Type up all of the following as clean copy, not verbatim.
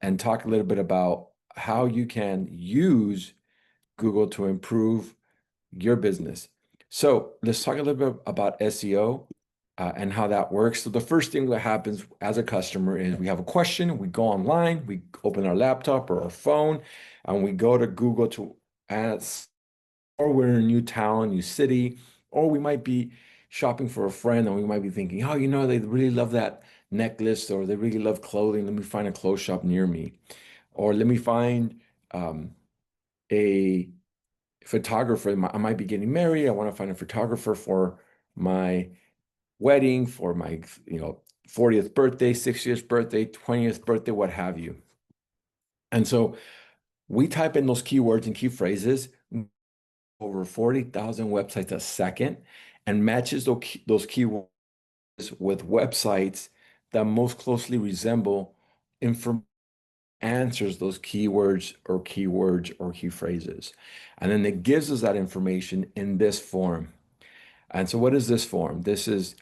and talk a little bit about how you can use Google to improve your business. So let's talk a little bit about SEO and how that works. So the first thing that happens as a customer is we have a question, we go online, we open our laptop or our phone, and we go to Google to ask, or we're in a new town, new city, or we might be shopping for a friend and we might be thinking, oh, they really love that necklace or they really love clothing. Let me find a clothes shop near me. Or let me find a photographer. I might be getting married. I want to find a photographer for my wedding, for my 40th birthday, 60th birthday, 20th birthday, what have you. And so we type in those keywords and key phrases, over 40,000 websites a second, and matches those keywords with websites that most closely resemble information, answers those keywords or key phrases. And then it gives us that information in this form. And so what is this form? This is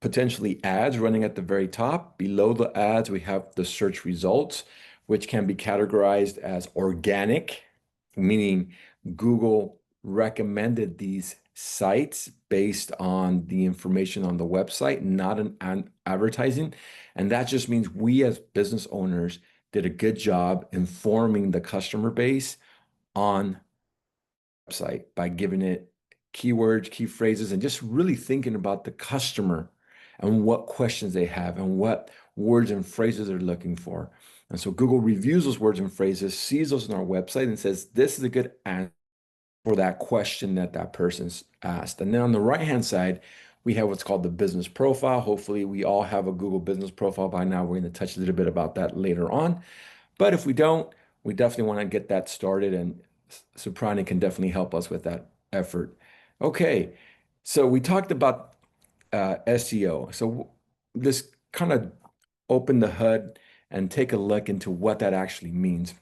potentially ads running at the very top. Below the ads, we have the search results, which can be categorized as organic, meaning Google recommended these sites based on the information on the website, not an advertising. And that just means we as business owners did a good job informing the customer base on the website by giving it keywords, key phrases, and just really thinking about the customer and what questions they have and what words and phrases they're looking for. And so Google reviews those words and phrases, sees those on our website and says, this is a good answer for that question that person's asked. And then on the right-hand side, we have what's called the business profile. Hopefully we all have a Google business profile by now. We're going to touch a little bit about that later on. But if we don't, we definitely want to get that started, and Soprani can definitely help us with that effort. Okay, so we talked about SEO. So let's kind of open the hood and take a look into what that actually means.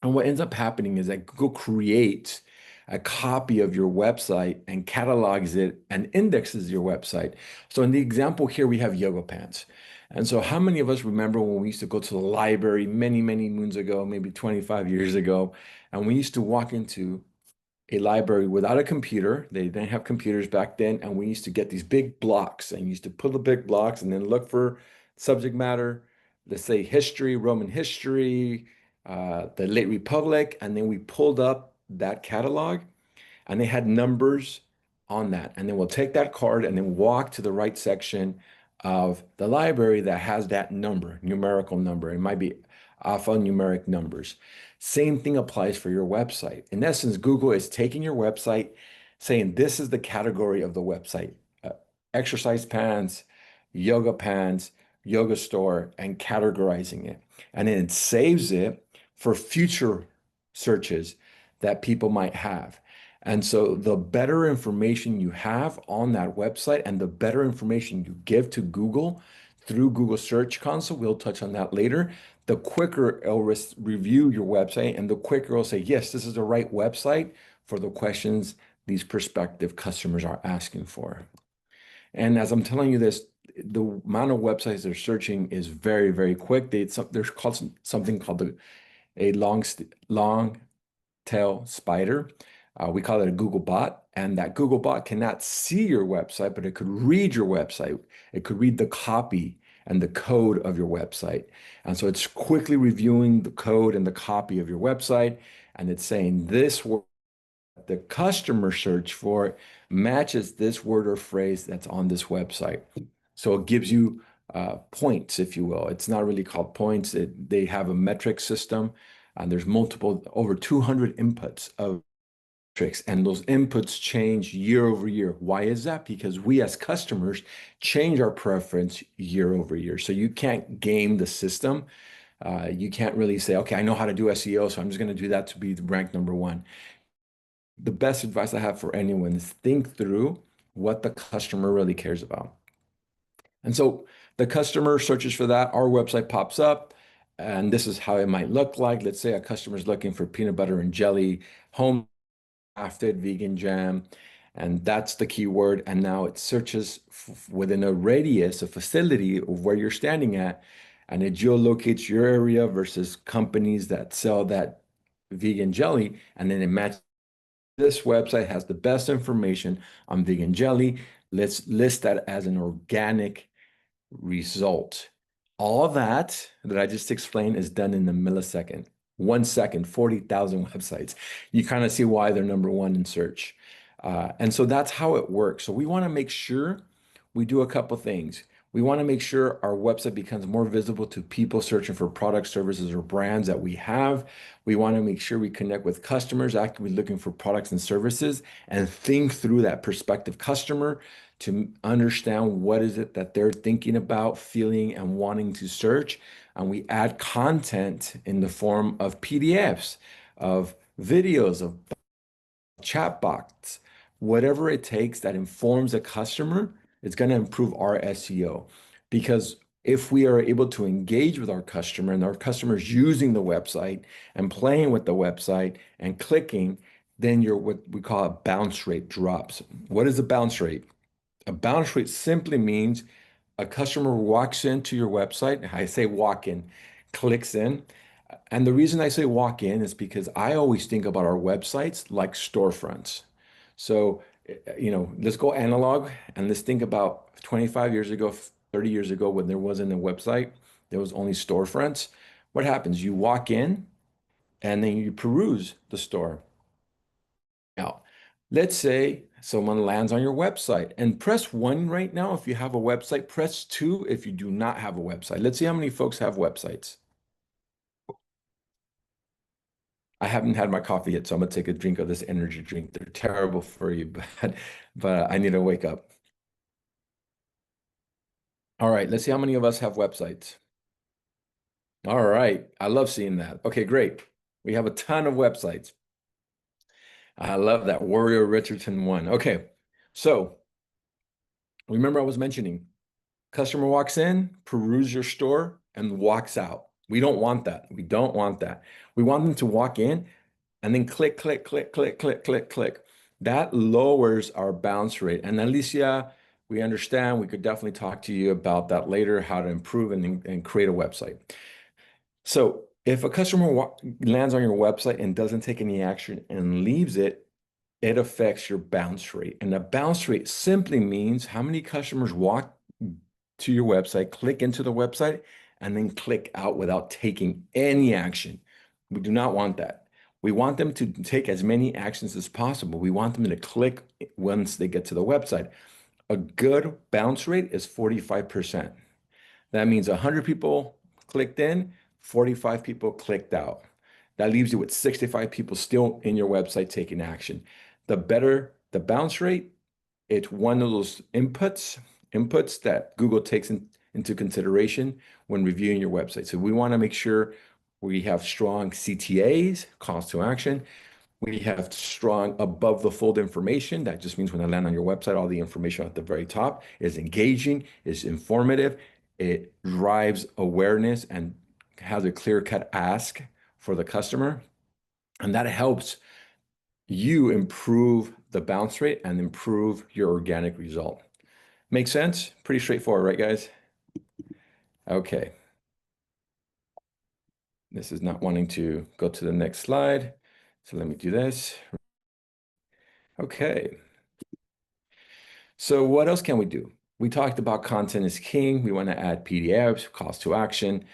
And what ends up happening is that Google creates a copy of your website and catalogs it and indexes your website. So in the example here, we have yoga pants. And so how many of us remember when we used to go to the library many, many moons ago, maybe 25 years ago, and we used to walk into a library without a computer. They didn't have computers back then. And we used to get these big blocks and used to pull the big blocks and then look for subject matter, let's say history, Roman history, the late Republic. And then we pulled up that catalog and they had numbers on that. And then we'll take that card and then walk to the right section of the library that has that number, numerical number. It might be alphanumeric numbers. Same thing applies for your website. In essence, Google is taking your website, saying this is the category of the website, exercise pants, yoga store, and categorizing it. And then it saves it for future searches that people might have. And so the better information you have on that website and the better information you give to Google through Google Search Console, we'll touch on that later, the quicker it'll review your website and the quicker it'll say, yes, this is the right website for the questions these prospective customers are asking for. And as I'm telling you this, the amount of websites they're searching is very, very quick. There's called something called a long tail spider. We call it a Google bot. And that Google bot cannot see your website, but it could read your website. It could read the copy and the code of your website. And so it's quickly reviewing the code and the copy of your website. And it's saying this word, the customer search for matches this word or phrase that's on this website. So it gives you points, if you will. It's not really called points. They have a metric system, and there's over 200 inputs of metrics, and those inputs change year over year. Why is that? Because we as customers change our preference year over year. So you can't game the system. You can't really say, okay, I know how to do SEO, so I'm just going to do that to be ranked number one. The best advice I have for anyone is think through what the customer really cares about. And so the customer searches for that, our website pops up, and this is how it might look like. Let's say a customer is looking for peanut butter and jelly, home crafted vegan jam, and that's the keyword. And now it searches within a radius, a facility of where you're standing at, and it geolocates your area versus companies that sell that vegan jelly, and then it matches. This website has the best information on vegan jelly. Let's list that as an organic result. All that I just explained is done in a millisecond. 1 second, 40,000 websites. You kind of see why they're number one in search. And so that's how it works. So we want to make sure we do a couple things. We want to make sure our website becomes more visible to people searching for products, services, or brands that we have. We want to make sure we connect with customers actively looking for products and services and think through that prospective customer to understand what is it that they're thinking about, feeling, and wanting to search. And we add content in the form of PDFs, of videos, of chatbots, whatever it takes that informs a customer, it's going to improve our SEO. Because if we are able to engage with our customer and our customers using the website and playing with the website and clicking, then your what we call a bounce rate drops. What is a bounce rate? A bounce rate simply means a customer walks into your website. I say walk in, clicks in. And the reason I say walk in is because I always think about our websites like storefronts. So, let's go analog and let's think about 25 years ago, 30 years ago, when there wasn't a website, there was only storefronts. What happens? You walk in and then you peruse the store. Now, let's say someone lands on your website and press one right now if you have a website, press two if you do not have a website. Let's see how many folks have websites. I haven't had my coffee yet, so I'm gonna take a drink of this energy drink. They're terrible for you, but I need to wake up. All right, let's see how many of us have websites. All right, I love seeing that. Okay, great. We have a ton of websites. I love that. Warrior Richardson one. Okay, so remember I was mentioning customer walks in, peruse your store, and walks out. We don't want that. We don't want that. We want them to walk in and then click, click, click, click, click, click, click. That lowers our bounce rate. And Alicia, we understand. We could definitely talk to you about that later, how to improve and create a website. So if a customer lands on your website and doesn't take any action and leaves it, it affects your bounce rate. And the bounce rate simply means how many customers walk to your website, click into the website, and then click out without taking any action. We do not want that. We want them to take as many actions as possible. We want them to click once they get to the website. A good bounce rate is 45%. That means 100 people clicked in, 45 people clicked out. That leaves you with 65 people still in your website taking action. The better the bounce rate, it's one of those inputs that Google takes into consideration when reviewing your website. So we want to make sure we have strong CTAs, calls to action. We have strong above the fold information. That just means when I land on your website, all the information at the very top is engaging, is informative. It drives awareness and has a clear-cut ask for the customer. And that helps you improve the bounce rate and improve your organic result. Make sense? Pretty straightforward, right, guys? Okay. This is not wanting to go to the next slide. So let me do this. Okay. So what else can we do? We talked about content is king. We want to add PDFs, calls to action,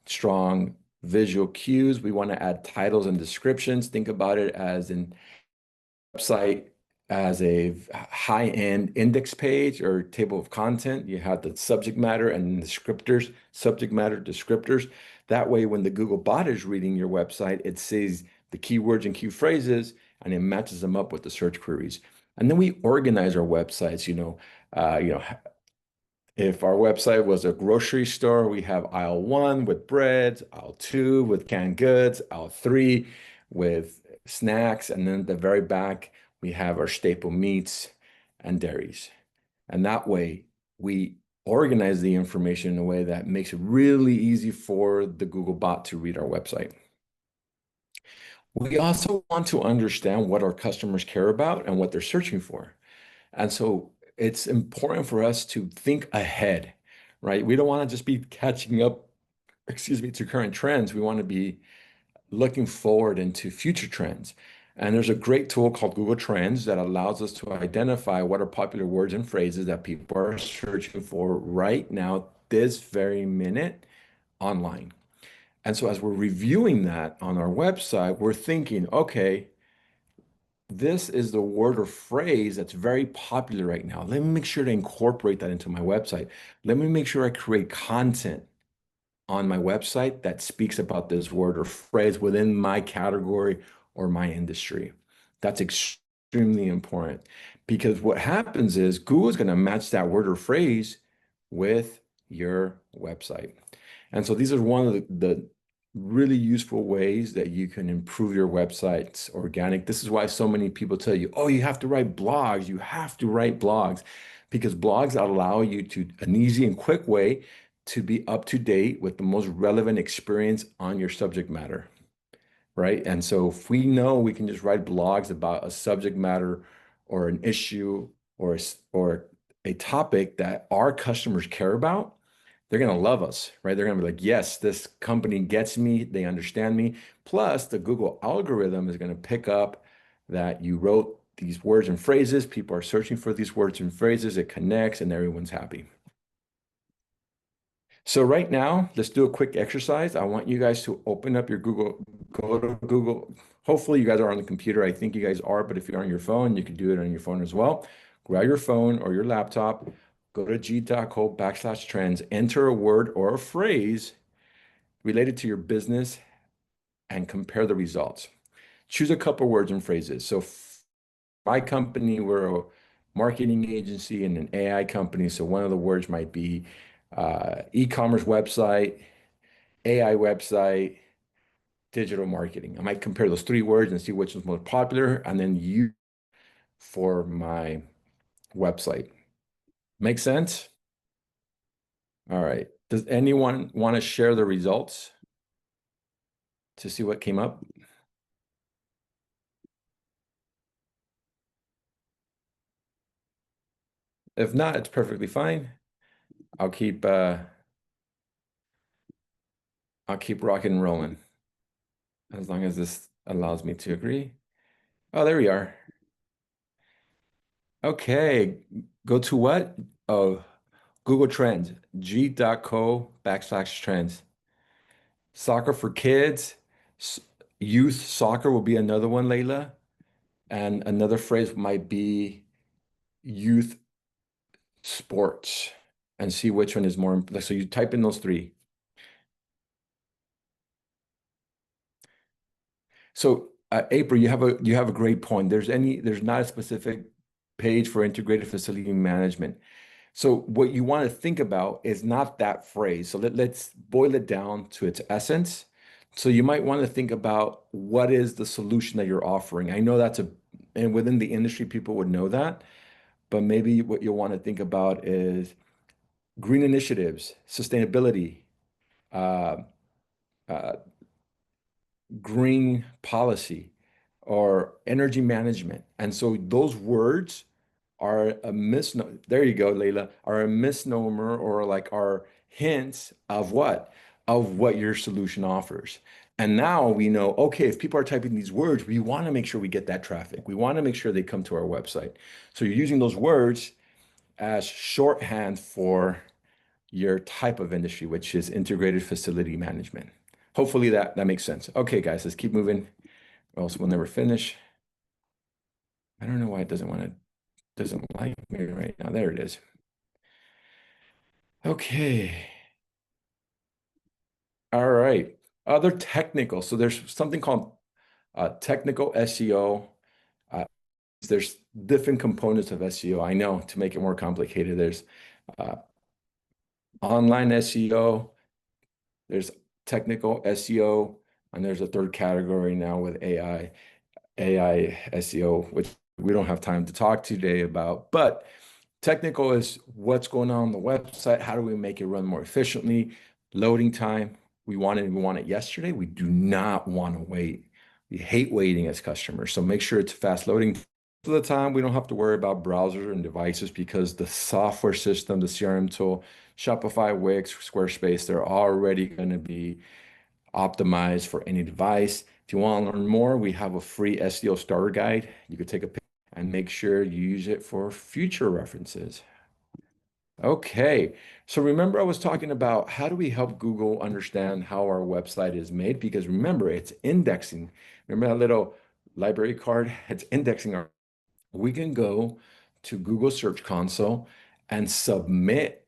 strong visual cues. We want to add titles and descriptions. Think about it as an website as a high-end index page or table of content. You have the subject matter and descriptors, subject matter descriptors. That way, when the Google bot is reading your website, it sees the keywords and key phrases, and it matches them up with the search queries. And then we organize our websites. If our website was a grocery store, we have aisle 1 with breads, aisle 2 with canned goods, aisle 3 with snacks, and then at the very back, we have our staple meats and dairies. And that way, we organize the information in a way that makes it really easy for the Google bot to read our website. We also want to understand what our customers care about and what they're searching for. And so it's important for us to think ahead, right? We don't want to just be catching up excuse me, to current trends. We want to be looking forward into future trends. And there's a great tool called Google Trends that allows us to identify what are popular words and phrases that people are searching for right now, this very minute online. And so as we're reviewing that on our website, we're thinking, okay, this is the word or phrase that's very popular right now. Let me make sure to incorporate that into my website. Let me make sure I create content on my website that speaks about this word or phrase within my category or my industry. That's extremely important because what happens is Google is going to match that word or phrase with your website. And so these are one of the really useful ways that you can improve your website's organic. This is why so many people tell you, oh, you have to write blogs. You have to write blogs because blogs allow you to an easy and quick way to be up to date with the most relevant experience on your subject matter, right? And so if we know we can just write blogs about a subject matter or an issue or a topic that our customers care about, they're going to love us, right? They're going to be like, yes, this company gets me, they understand me. Plus, the Google algorithm is going to pick up that you wrote these words and phrases. People are searching for these words and phrases. It connects and everyone's happy. So right now, let's do a quick exercise. I want you guys to open up your Google, go to Google. Hopefully you guys are on the computer. I think you guys are, but if you're on your phone, you can do it on your phone as well. Grab your phone or your laptop, go to g.co/trends, enter a word or a phrase related to your business and compare the results. Choose a couple words and phrases. So my company, we're a marketing agency and an AI company. So one of the words might be e-commerce website, AI website, digital marketing. I might compare those three words and see which is most popular and then use for my website. Make sense? All right. Does anyone want to share the results to see what came up? If not, it's perfectly fine. I'll keep uh I'll keep rocking and rolling as long as this allows me to agree. Oh, there we are. Okay, go to what? Oh, Google Trends, g.co/trends. Soccer for kids, youth soccer will be another one, Layla. And another phrase might be youth sports and see which one is more. So you type in those three. So April, you have a great point. There's not a specific page for integrated facility management. So what you want to think about is not that phrase. So let's boil it down to its essence. So you might want to think about what is the solution that you're offering. I know and within the industry, people would know that, but maybe what you'll want to think about is green initiatives, sustainability, uh, uh, green policy, or energy management. And so those words are a misnomer. There you go, Layla, are a misnomer or like are hints of what? Of what your solution offers. And now we know, okay, if people are typing these words, we want to make sure we get that traffic. We want to make sure they come to our website. So you're using those words as shorthand for your type of industry, which is integrated facility management. Hopefully that makes sense. Okay, guys, let's keep moving, or else we'll never finish. I don't know why it doesn't like me right now. There it is. Okay. All right. Other technical. So there's something called technical SEO. Uh, there's different components of SEO. I know to make it more complicated, there's uh, online SEO, there's technical SEO, and there's a third category now with AI SEO, which we don't have time to talk today about. But technical is what's going on the website. How do we make it run more efficiently? Loading time. We want it yesterday. We do not want to wait. We hate waiting as customers. So make sure it's fast loading. of the time, we don't have to worry about browsers and devices because the software system, the CRM tool, Shopify, Wix, Squarespace, they're already going to be optimized for any device. If you want to learn more, we have a free SEO starter guide. You could take a picture and make sure you use it for future references. Okay, so remember I was talking about how do we help Google understand how our website is made? Because remember, it's indexing. Remember that little library card? It's indexing our. We can go to Google Search Console and submit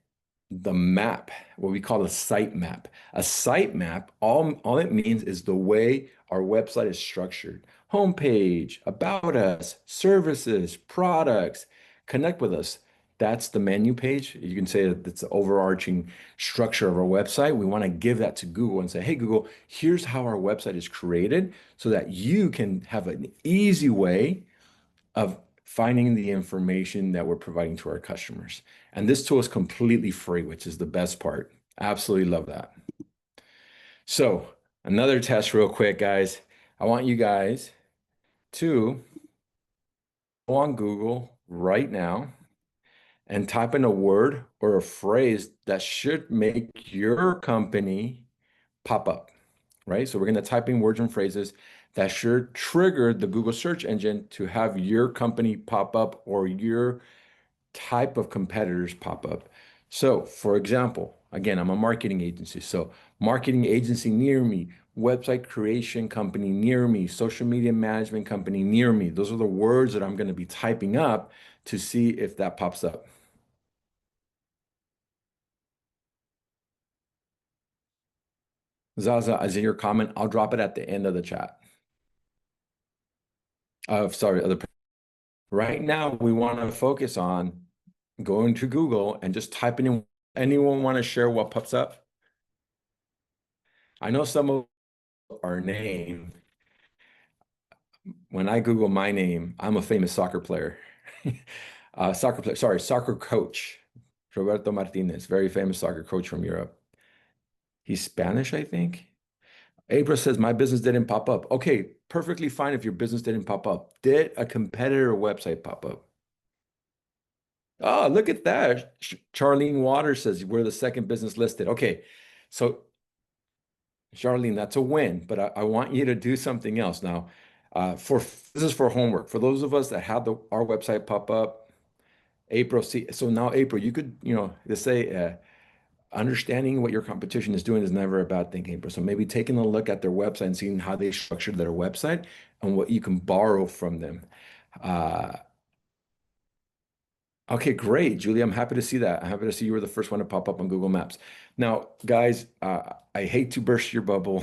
the map, what we call a site map. A site map, all it means is the way our website is structured. Homepage, about us, services, products, connect with us. That's the menu page. You can say that it's the overarching structure of our website. We want to give that to Google and say, hey, Google, here's how our website is created so that you can have an easy way of finding the information that we're providing to our customers. And this tool is completely free, which is the best part. Absolutely love that. So another test real quick, guys. I want you guys to go on Google right now and type in a word or a phrase that should make your company pop up, right? So we're going to type in words and phrases that should trigger the Google search engine to have your company pop up or your type of competitors pop up. So, for example, again, I'm a marketing agency. So, marketing agency near me, website creation company near me, social media management company near me. Those are the words that I'm going to be typing up to see if that pops up. Zaza, as in your comment, I'll drop it at the end of the chat. Sorry, other. Right now, we want to focus on going to Google and just typing in. Anyone want to share what pops up? I know some of our name. When I Google my name, I'm a famous soccer player. Soccer player, sorry, soccer coach. Roberto Martinez, very famous soccer coach from Europe. He's Spanish, I think. April says, my business didn't pop up. Okay, perfectly fine if your business didn't pop up. Did a competitor website pop up? Oh, look at that. Charlene Waters says we're the second business listed. Okay, so Charlene, that's a win, but I want you to do something else now. This is for homework. For those of us that had our website pop up, April, see, so now April, you could, just say, understanding what your competition is doing is never a bad thing, April. So maybe taking a look at their website and seeing how they structured their website and what you can borrow from them. Uh, Okay, great, Julie. I'm happy to see that. I'm happy to see you were the first one to pop up on Google Maps. Now, guys, I hate to burst your bubble,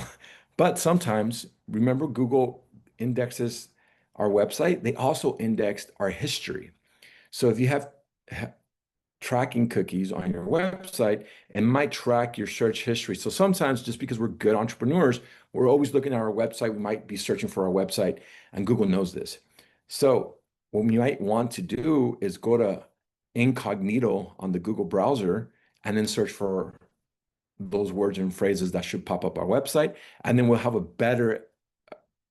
but sometimes remember Google indexes our website. They also indexed our history. So if you have tracking cookies on your website and might track your search history. So sometimes just because we're good entrepreneurs, we're always looking at our website. We might be searching for our website and Google knows this. So what we might want to do is go to incognito on the Google browser and then search for those words and phrases that should pop up our website. And then we'll have a better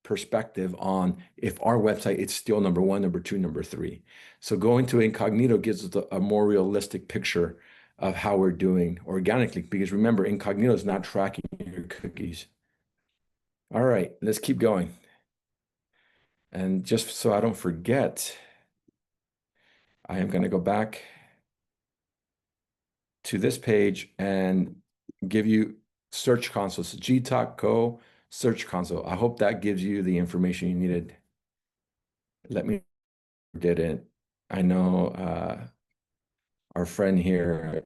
perspective on if our website is still number one, number two, number three. So going to incognito gives us a more realistic picture of how we're doing organically, because remember, incognito is not tracking your cookies. All right, let's keep going. And just so I don't forget, I am going to go back to this page and give you Search Console. So GTalk Go Search Console. I hope that gives you the information you needed. Let me didn't. I know our friend here,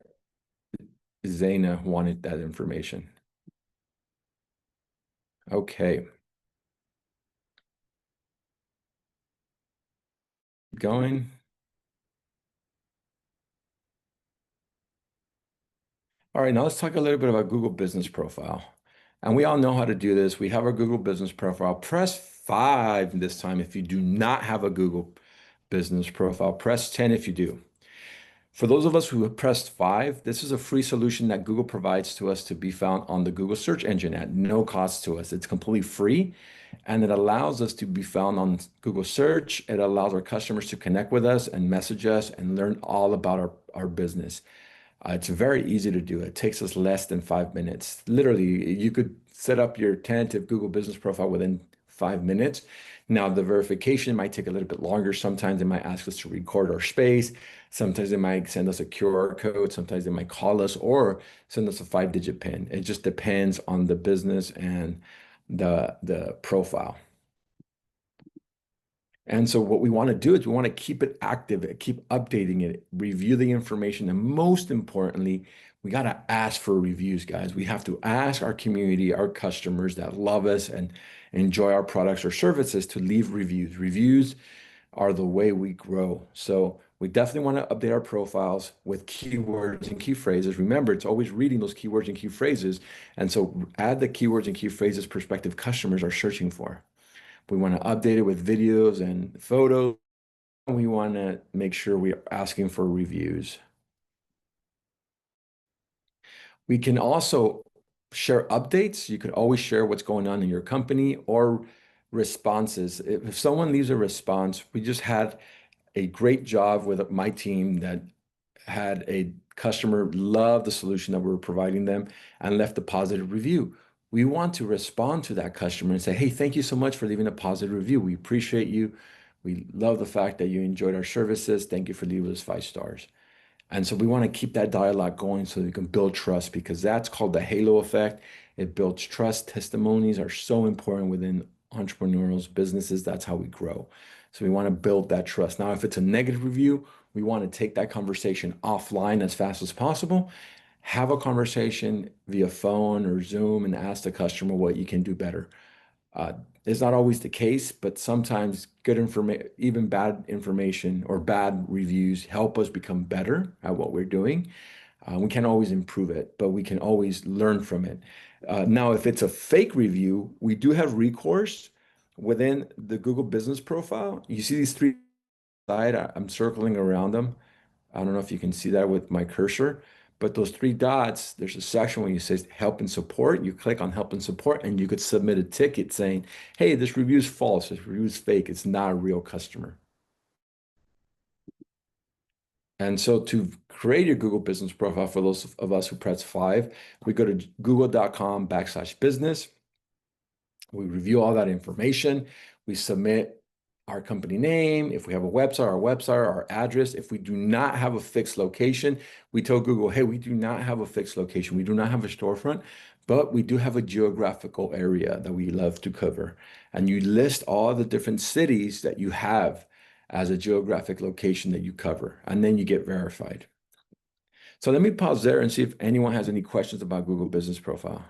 Zaina, wanted that information. Okay. Going. All right, now let's talk a little bit about Google Business Profile. And we all know how to do this. We have our Google Business Profile. Press 5 this time if you do not have a Google Business Profile. Press 10 if you do. For those of us who have pressed 5, this is a free solution that Google provides to us to be found on the Google search engine at no cost to us. It's completely free. And it allows us to be found on Google search. It allows our customers to connect with us and message us and learn all about our business. It's very easy to do. It takes us less than 5 minutes. Literally, you could set up your tentative Google business profile within 5 minutes. Now, the verification might take a little bit longer. Sometimes they might ask us to record our space. Sometimes they might send us a QR code. Sometimes they might call us or send us a 5-digit PIN. It just depends on the business and the profile. And so what we want to do is we want to keep it active, keep updating it, review the information, and most importantly, we got to ask for reviews, guys. We have to ask our community, our customers that love us and enjoy our products or services to leave reviews. Reviews are the way we grow. So we definitely want to update our profiles with keywords and key phrases. Remember, it's always reading those keywords and key phrases. And so add the keywords and key phrases prospective customers are searching for. We want to update it with videos and photos. We want to make sure we're asking for reviews. We can also share updates. You can always share what's going on in your company or responses. If someone leaves a response, we just had a great job with my team that had a customer love the solution that we were providing them and left a positive review. We want to respond to that customer and say, hey, thank you so much for leaving a positive review. We appreciate you. We love the fact that you enjoyed our services. Thank you for leaving us 5 stars. And so we want to keep that dialogue going so we can build trust because that's called the halo effect. It builds trust. Testimonies are so important within entrepreneurial businesses. That's how we grow. So we want to build that trust. Now, if it's a negative review, we want to take that conversation offline as fast as possible, have a conversation via phone or Zoom and ask the customer what you can do better. Uh, it's not always the case, but sometimes good information, even bad information or bad reviews help us become better at what we're doing. We can't always improve it, but we can always learn from it. Now, if it's a fake review, we do have recourse within the Google business profile. You see these three side, I'm circling around them. I don't know if you can see that with my cursor, but those three dots, there's a section where you say help and support. You click on help and support, and you could submit a ticket saying, hey, this review is false. This review is fake. It's not a real customer. And so to create your Google business profile for those of us who press 5, we go to google.com/business. We review all that information. We submit our company name. If we have a website, our address. If we do not have a fixed location, we tell Google, hey, we do not have a fixed location. We do not have a storefront, but we do have a geographical area that we love to cover. And you list all the different cities that you have as a geographic location that you cover, and then you get verified. So let me pause there and see if anyone has any questions about Google Business Profile.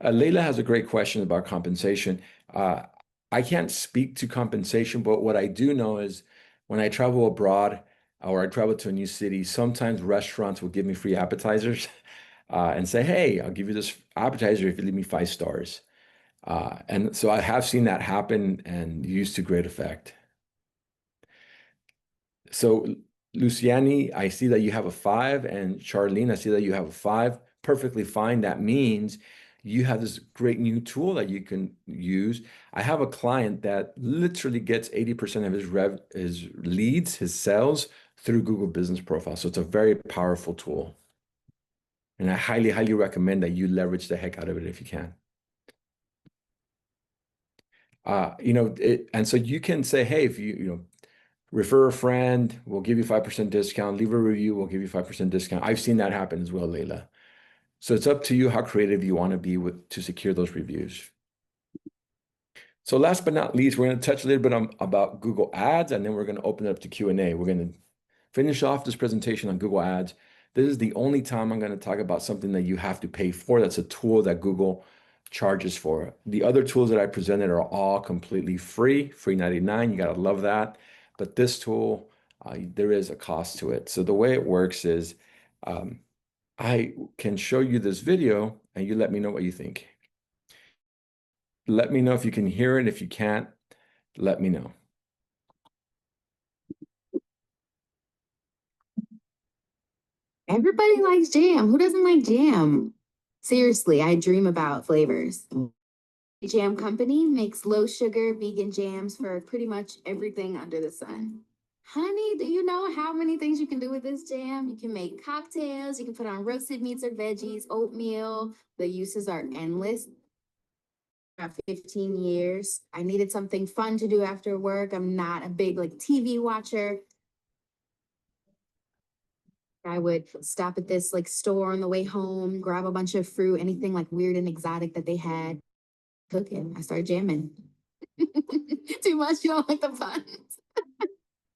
Leila has a great question about compensation. Uh, I can't speak to compensation, but what I do know is when I travel abroad or I travel to a new city, sometimes restaurants will give me free appetizers and say, hey, I'll give you this appetizer if you leave me 5 stars. And so I have seen that happen and used to great effect. So, Luciani, I see that you have a 5, and Charlene, I see that you have a 5. Perfectly fine. That means you have this great new tool that you can use. I have a client that literally gets 80% of his leads, his sales through Google Business Profile. So it's a very powerful tool. And I highly, highly recommend that you leverage the heck out of it if you can. And so you can say, hey, if you refer a friend, we'll give you 5% discount. Leave a review, we'll give you 5% discount. I've seen that happen as well, Leila. So it's up to you how creative you want to be to secure those reviews. So last but not least, we're going to touch a little bit about Google Ads, and then we're going to open it up to Q&A. We're going to finish off this presentation on Google Ads. This is the only time I'm going to talk about something that you have to pay for. That's a tool that Google charges for. The other tools that I presented are all completely free 99. You got to love that. But this tool, there is a cost to it. So the way it works is I can show you this video and you let me know what you think. Let me know if you can hear it. If you can't, let me know. Everybody likes jam. Who doesn't like jam? Seriously, I dream about flavors. Jam company makes low sugar vegan jams for pretty much everything under the sun. Honey, do you know how many things you can do with this jam? You can make cocktails, you can put on roasted meats or veggies, oatmeal. The uses are endless. About 15 years. I needed something fun to do after work. I'm not a big like TV watcher. I would stop at this like store on the way home, grab a bunch of fruit, anything like weird and exotic that they had, cooking. I started jamming. Too much, you don't like the fun.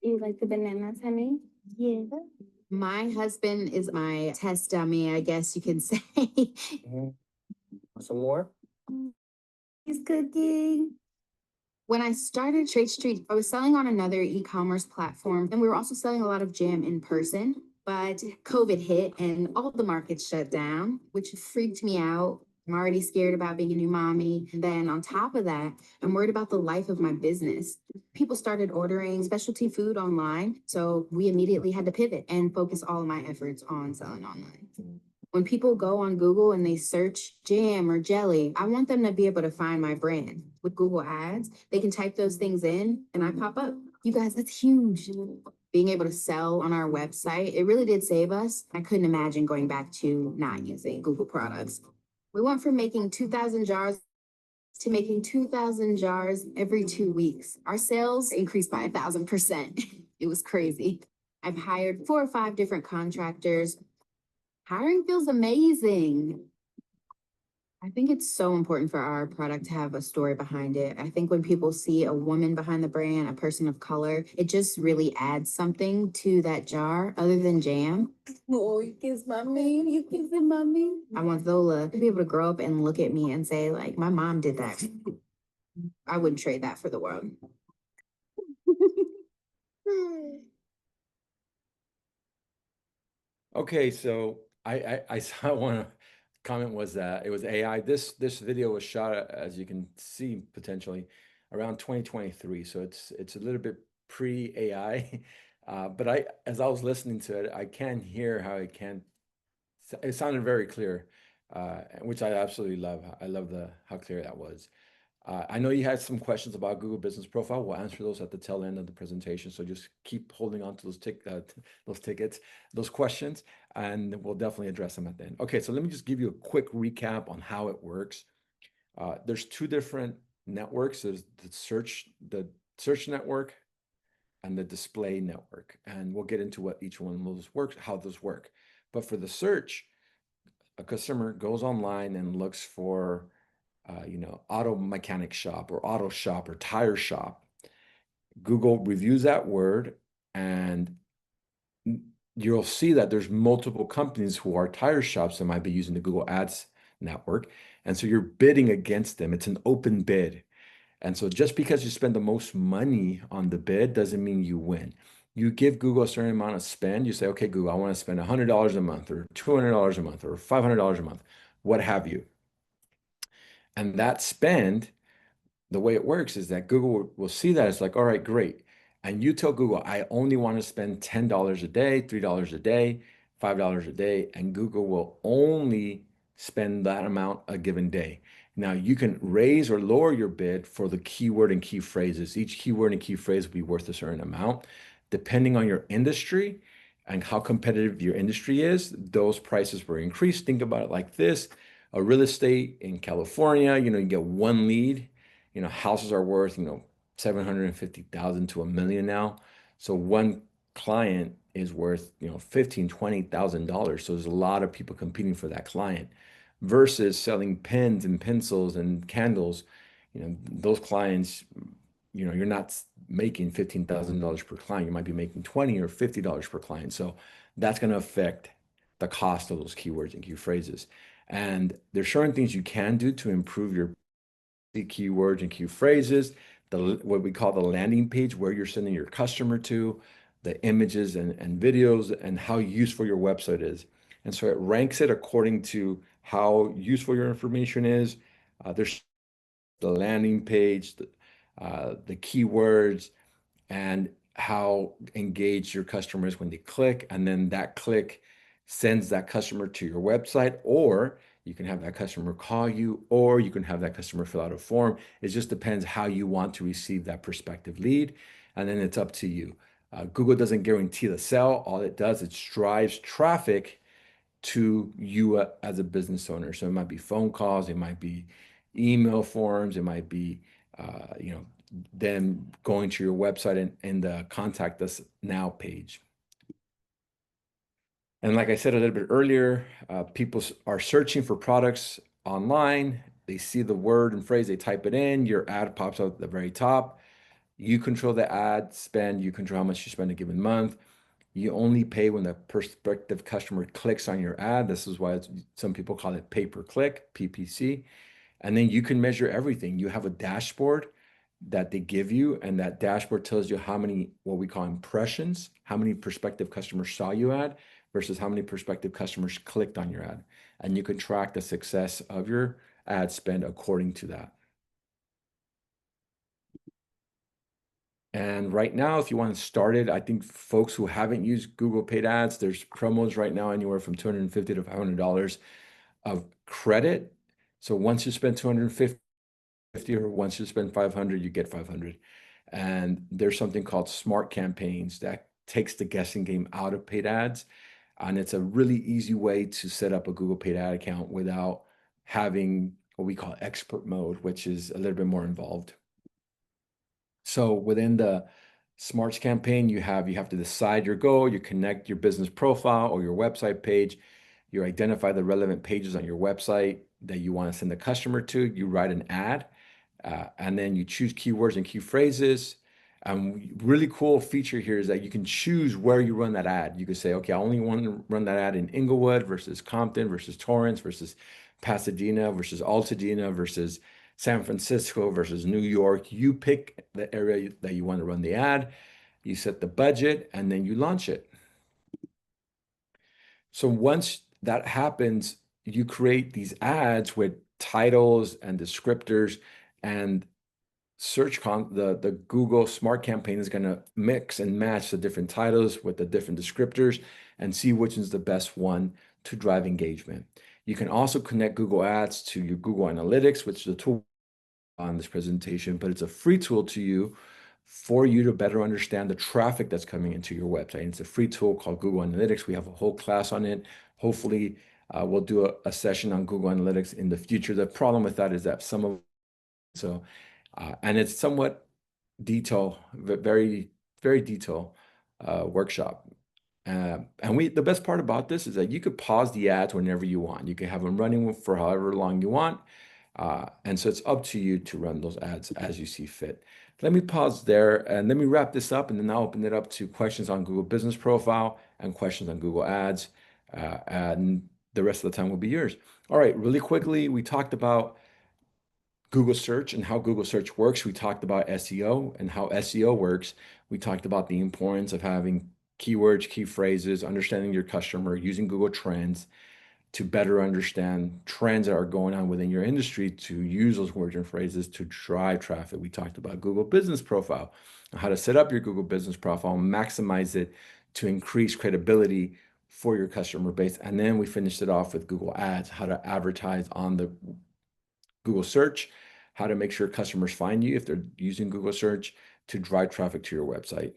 You like the bananas, honey? Yeah. My husband is my test dummy, I guess you can say. Some more? He's cooking. When I started Trade Street, I was selling on another e-commerce platform, and we were also selling a lot of jam in person. But COVID hit and all the markets shut down, which freaked me out. I'm already scared about being a new mommy. And then on top of that, I'm worried about the life of my business. People started ordering specialty food online. So we immediately had to pivot and focus all of my efforts on selling online. When people go on Google and they search jam or jelly, I want them to be able to find my brand. With Google Ads, they can type those things in and I pop up. You guys, that's huge. Being able to sell on our website, it really did save us. I couldn't imagine going back to not using Google products. We went from making 2,000 jars to making 2,000 jars every 2 weeks. Our sales increased by 1,000%. It was crazy. I've hired 4 or 5 different contractors. Hiring feels amazing. I think it's so important for our product to have a story behind it. I think when people see a woman behind the brand, a person of color, it just really adds something to that jar other than jam. Oh, you kiss mommy. You kissing mommy. I want Zola to be able to grow up and look at me and say, like, my mom did that. I wouldn't trade that for the world. Okay, so I saw one comment was that it was AI. This video was shot, as you can see, potentially around 2023. So it's a little bit pre-AI. But as I was listening to it, I can hear how it sounded very clear, which I absolutely love. I love the how clear that was. I know you had some questions about Google Business Profile. We'll answer those at the tail end of the presentation. So just keep holding on to those tickets, those questions, and we'll definitely address them at the end. Okay, so let me just give you a quick recap on how it works. There's two different networks. There's the search network and the display network, and we'll get into what each one of those works, how those work. But for the search, a customer goes online and looks for auto mechanic shop or auto shop or tire shop. Google reviews that word and you'll see that there's multiple companies who are tire shops that might be using the Google Ads network. And so you're bidding against them. It's an open bid. And so just because you spend the most money on the bid doesn't mean you win. You give Google a certain amount of spend. You say, okay, Google, I want to spend $100 a month or $200 a month or $500 a month, what have you. And that spend, the way it works is that Google will see that it's like, all right, great. And you tell Google, I only want to spend $10 a day, $3 a day, $5 a day, and Google will only spend that amount a given day. Now you can raise or lower your bid for the keyword and key phrases. Each keyword and key phrase will be worth a certain amount. Depending on your industry and how competitive your industry is, those prices will increase. Think about it like this. A real estate in California, you get one lead. Houses are worth, 750,000 to $1 million now. So one client is worth, 15, $20,000. So there's a lot of people competing for that client versus selling pens and pencils and candles. Those clients, you're not making $15,000 per client. You might be making 20 or $50 per client. So that's going to affect the cost of those keywords and key phrases. And there's certain things you can do to improve your keywords and key phrases, what we call the landing page, where you're sending your customer to, the images and videos, and how useful your website is. And so it ranks it according to how useful your information is. There's the landing page, the keywords, and how engaged your customers when they click. And then that click sends that customer to your website, or you can have that customer call you, or you can have that customer fill out a form. It just depends how you want to receive that prospective lead, and then it's up to you. Google doesn't guarantee the sale. All it does, it drives traffic to you as a business owner. So it might be phone calls, it might be email forms, it might be them going to your website and the contact us now page. And like I said a little bit earlier, people are searching for products online. They see the word and phrase, they type it in, your ad pops up at the very top. You control the ad spend, you control how much you spend a given month. You only pay when the prospective customer clicks on your ad. This is why some people call it pay per click, PPC. And then you can measure everything. You have a dashboard that they give you, and that dashboard tells you how many, what we call impressions, how many prospective customers saw your ad versus how many prospective customers clicked on your ad. And you can track the success of your ad spend according to that. And right now, if you want to start it, I think folks who haven't used Google paid ads, there's promos right now anywhere from $250 to $500 of credit. So once you spend 250, or once you spend 500, you get 500. And there's something called smart campaigns that takes the guessing game out of paid ads. And it's a really easy way to set up a Google paid ad account without having what we call expert mode, which is a little bit more involved. So within the Smarts campaign, you have to decide your goal, you connect your business profile or your website page, you identify the relevant pages on your website that you want to send the customer to, you write an ad, and then you choose keywords and key phrases. Really cool feature here is that you can choose where you run that ad. You could say, okay, I only want to run that ad in Inglewood versus Compton versus Torrance versus Pasadena versus Altadena versus San Francisco versus New York. You pick the area that you want to run the ad, you set the budget, and then you launch it. So once that happens, you create these ads with titles and descriptors, and the Google Smart Campaign is going to mix and match the different titles with the different descriptors and see which is the best one to drive engagement. You can also connect Google Ads to your Google Analytics, which is a tool on this presentation, but it's a free tool to you for you to better understand the traffic that's coming into your website. And it's a free tool called Google Analytics. We have a whole class on it. Hopefully, we'll do a session on Google Analytics in the future. The problem with that is that and it's somewhat very, very detailed workshop. And the best part about this is that you could pause the ads whenever you want. You can have them running for however long you want. And so it's up to you to run those ads as you see fit. Let me pause there and let me wrap this up, and then I'll open it up to questions on Google Business Profile and questions on Google Ads. And the rest of the time will be yours. All right, really quickly, we talked about Google search and how Google search works. We talked about SEO and how SEO works. We talked about the importance of having keywords, key phrases, understanding your customer, using Google Trends to better understand trends that are going on within your industry, to use those words and phrases to drive traffic. We talked about Google Business Profile, how to set up your Google Business Profile, maximize it to increase credibility for your customer base. And then we finished it off with Google Ads, how to advertise on the Google search, how to make sure customers find you if they're using Google search to drive traffic to your website.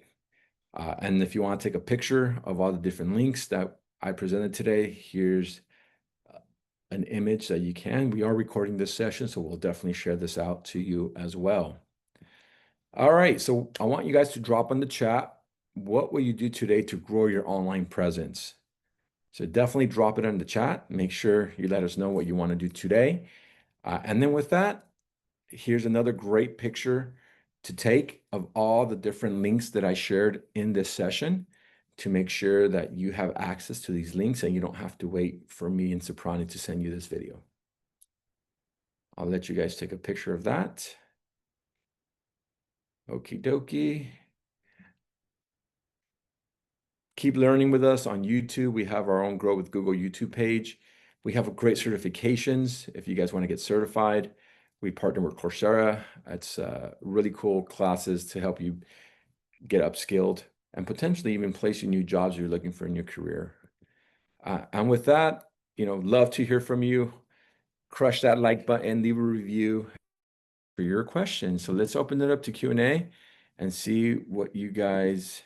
And if you want to take a picture of all the different links that I presented today, here's an image that you can. We are recording this session, so we'll definitely share this out to you as well. All right, so I want you guys to drop in the chat, what will you do today to grow your online presence? So definitely drop it in the chat. Make sure you let us know what you want to do today. And then with that, here's another great picture to take of all the different links that I shared in this session to make sure that you have access to these links and you don't have to wait for me and Soprani to send you this video. I'll let you guys take a picture of that. Okie dokie. Keep learning with us on YouTube. We have our own Grow with Google YouTube page. We have great certifications if you guys want to get certified. We partner with Coursera. It's really cool classes to help you get upskilled and potentially even place you new jobs you're looking for in your career. And with that, love to hear from you. Crush that like button, leave a review for your questions. So let's open it up to Q&A and see what you guys,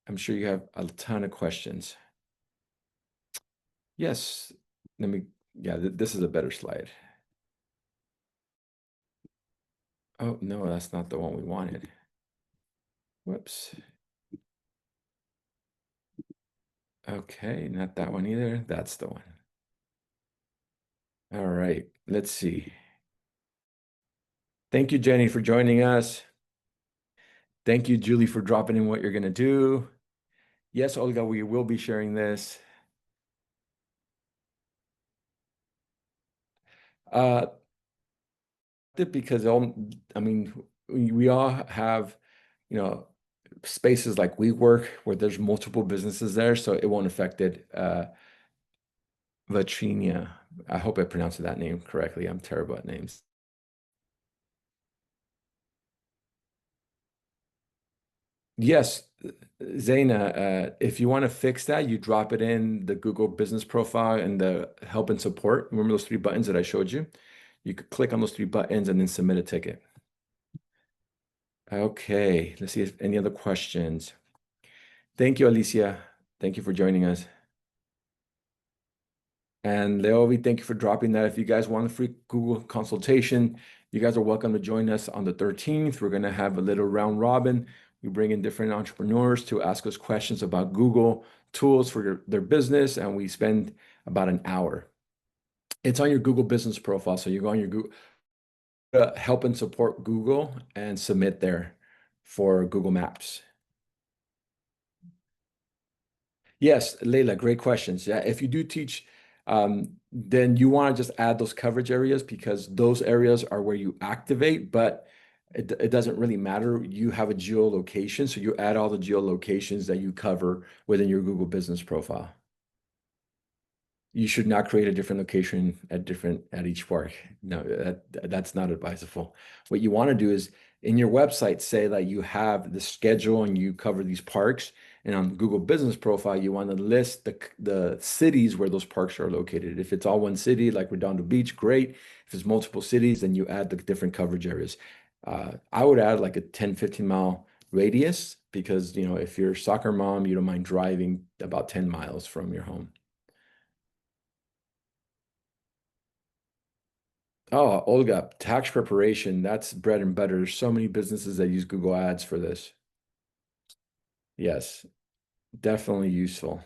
I'm sure you have a ton of questions. Yes, yeah, this is a better slide. Oh, no, that's not the one we wanted. Whoops. Okay, not that one either. That's the one. All right, let's see. Thank you, Jenny, for joining us. Thank you, Julie, for dropping in what you're going to do. Yes, Olga, we will be sharing this. Uh, because I mean, we all have, spaces like WeWork where there's multiple businesses there, so it won't affect it. Vatrinia, I hope I pronounced that name correctly. I'm terrible at names. Yes, Zaina, if you want to fix that, you drop it in the Google business profile and the help and support. Remember those three buttons that I showed you? You could click on those three buttons and then submit a ticket. Okay, let's see if any other questions. Thank you, Alicia. Thank you for joining us. And Leovi, thank you for dropping that. If you guys want a free Google consultation, you guys are welcome to join us on the 13th. We're going to have a little round robin. We bring in different entrepreneurs to ask us questions about Google tools for their business, and we spend about an hour. It's on your Google business profile. So you go on your Google, help and support Google and submit there for Google Maps. Yes, Leila, great questions. Yeah, if you do teach, then you want to just add those coverage areas because those areas are where you activate, but it doesn't really matter. You have a geolocation, so you add all the geolocations that you cover within your Google business profile. You should not create a different location at each park. No, that's not advisable. What you want to do is in your website say that you have the schedule and you cover these parks. And on Google Business Profile, you want to list the cities where those parks are located. If it's all one city, like Redondo Beach, great. If it's multiple cities, then you add the different coverage areas. I would add like a 10, 15 mile radius because, if you're a soccer mom, you don't mind driving about 10 miles from your home. Oh, Olga, tax preparation, that's bread and butter. There's so many businesses that use Google Ads for this. Yes, definitely useful.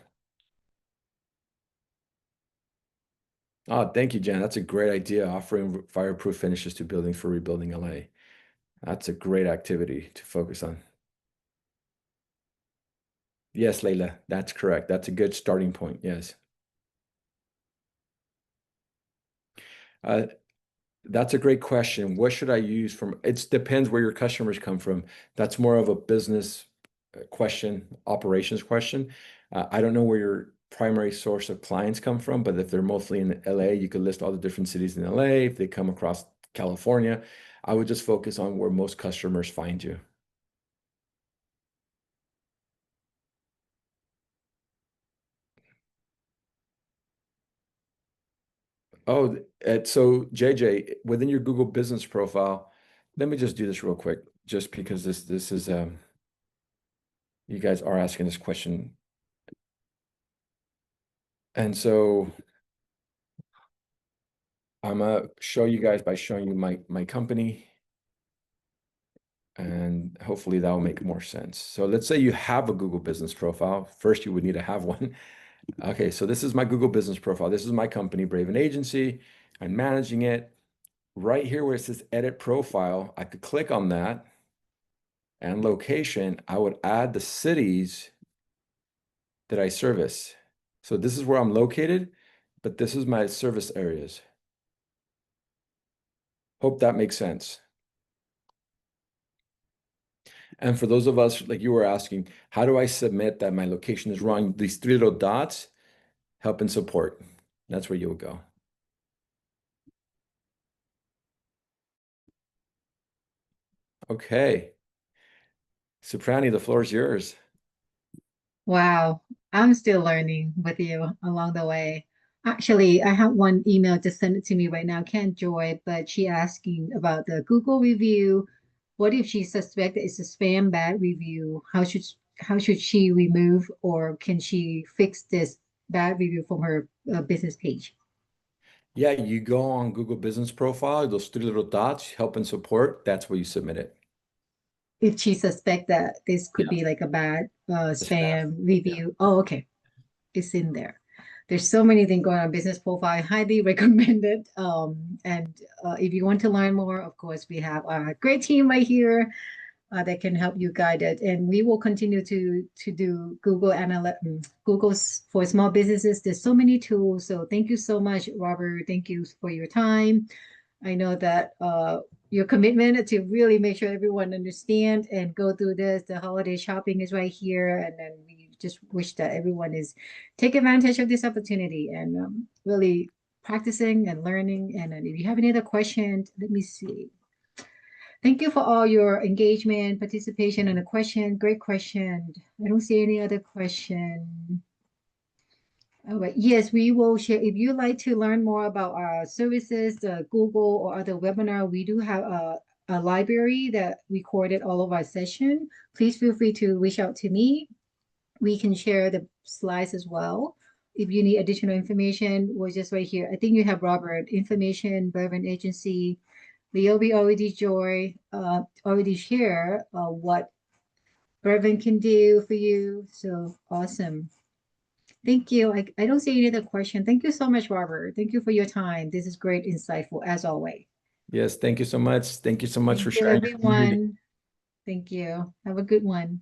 Oh, thank you, Jen. That's a great idea, offering fireproof finishes to buildings for rebuilding LA. That's a great activity to focus on. Yes, Leila, that's correct. That's a good starting point. Yes. Uh, That's a great question. What should I use from? It depends where your customers come from. That's more of a business question, operations question. I don't know where your primary source of clients come from, but if they're mostly in LA, you could list all the different cities in LA. If they come across California, I would just focus on where most customers find you. Oh, so JJ, within your Google business profile, let me just do this real quick, just because this is you guys are asking this question. And so I'm gonna show you guys by showing you my company, and hopefully that will make more sense. So let's say you have a Google business profile. First, you would need to have one. Okay, so this is my Google business profile. This is my company, Braven Agency. I'm managing it. Right here where it says edit profile, I could click on that and location. I would add the cities that I service. So this is where I'm located, but this is my service areas. Hope that makes sense. And for those of us, like you were asking, how do I submit that my location is wrong? These three little dots, help and support. That's where you'll go. Okay. Soprani, the floor is yours. Wow, I'm still learning with you along the way. Actually, I have one email just sent it to me right now. Can't Joy, but she asking about the Google review. What if she suspect it's a spam bad review? How should she remove or can she fix this bad review from her business page? Yeah, you go on Google Business Profile, those three little dots, help and support, that's where you submit it. If she suspect that this could Yeah, be like a bad the spam. spam Yeah. review. Oh, okay. It's in there. There's so many things going on business profile. I highly recommend it. And if you want to learn more, of course, we have a great team right here that can help you guide it. And we will continue to do Google's for small businesses. There's so many tools. So thank you so much, Robert. Thank you for your time. I know that your commitment to really make sure everyone understand and go through this. The holiday shopping is right here, and then we just wish that everyone is take advantage of this opportunity and really practicing and learning. And then if you have any other questions, let me see. Thank you for all your engagement, participation, and a question. Great question. I don't see any other question. All right. Yes, we will share. If you'd like to learn more about our services, Google or other webinar, we do have a library that recorded all of our session. Please feel free to reach out to me. We can share the slides as well. If you need additional information, we're just right here. I think you have Robert information, Bourbon Agency. Leobi already share what Bourbon can do for you. So awesome. Thank you. I don't see any other question. Thank you so much, Robert. Thank you for your time. This is great, insightful as always. Yes, thank you so much. Thank you so much for Thank you, sharing your community. everyone. Thank you. Have a good one.